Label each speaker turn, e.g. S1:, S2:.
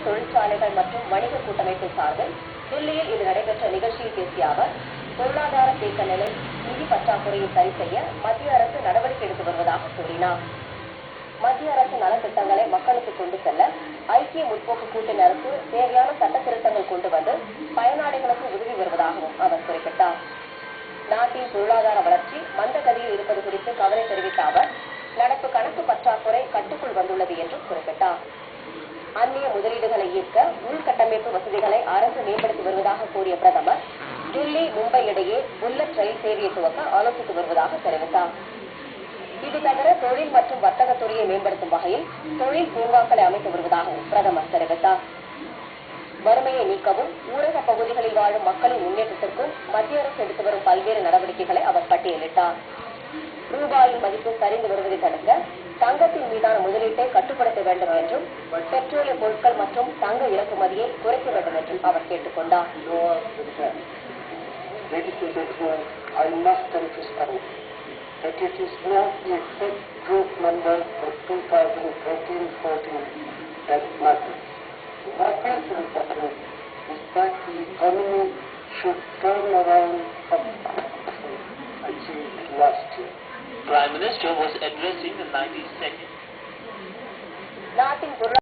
S1: தொழிற்சாலைகள் மற்றும் வணிக கூட்டமைப்பு சார்பில் தில்லியில் இன்று நடைபெற்ற நிகழ்ச்சியில் பேசிய அவர், பொருளாதார தேக்க நிலை, நிதி பற்றாக்குறையை சரி செய்ய மத்திய அரசு நடவடிக்கை எடுத்து வருவதாக கூறினார். மத்திய அரசு நலத்திட்டங்களை மக்களுக்கு கொண்டு செல்ல ஐக்கிய முற்போக்கு கூட்டணி அரசு தேவையான சட்ட திருத்தங்கள் கொண்டு வந்து பயனாளிகளுக்கு உதவி வருவதாகவும் அவர் குறிப்பிட்டார். நாட்டின் பொருளாதார வளர்ச்சி மந்த கதியில் இருப்பது குறித்து கவலை தெரிவித்த அவர், நடப்பு கணக்கு பற்றாக்குறை கட்டுக்குள் வந்துள்ளது என்றும் குறிப்பிட்டார். அந்நிய முதலீடுகளை ஈர்க்க உள்கட்டமைப்பு வசதிகளை அரசு மேம்படுத்தி வருவதாக கூறிய பிரதமர், தில்லி மும்பை இடையே புல்லட் ரயில் சேவையை துவக்க ஆலோசித்து வருவதாக தெரிவித்தார். இது தவிர தொழில் மற்றும் வர்த்தகத்துறையை மேம்படுத்தும் வகையில் தொழில் பூங்காக்களை அமைத்து வருவதாகவும் பிரதமர் தெரிவித்தார். வறுமையை நீக்கவும் ஊரக பகுதிகளில் வாழும் மக்களின் முன்னேற்றத்திற்கும் மத்திய அரசு எடுத்து வரும் பல்வேறு நடவடிக்கைகளை அவர் பட்டியலிட்டார். ரூபாயின் மதிப்பு சரிந்து வருவதை தடுக்க தங்கத்தின் மீதான முதலீட்டை கட்டுப்படுத்த வேண்டும் என்றும், பெட்ரோலிய பொருட்கள் மற்றும் தங்க இறக்குமதியை குறைக்க வேண்டும் என்றும் அவர் கேட்டுக் கொண்டார்.
S2: That it is not the exact growth number for 2013-14 that matters. What is important is that the economy should turn around from achieved last year.
S3: Prime Minister was addressing the 92nd.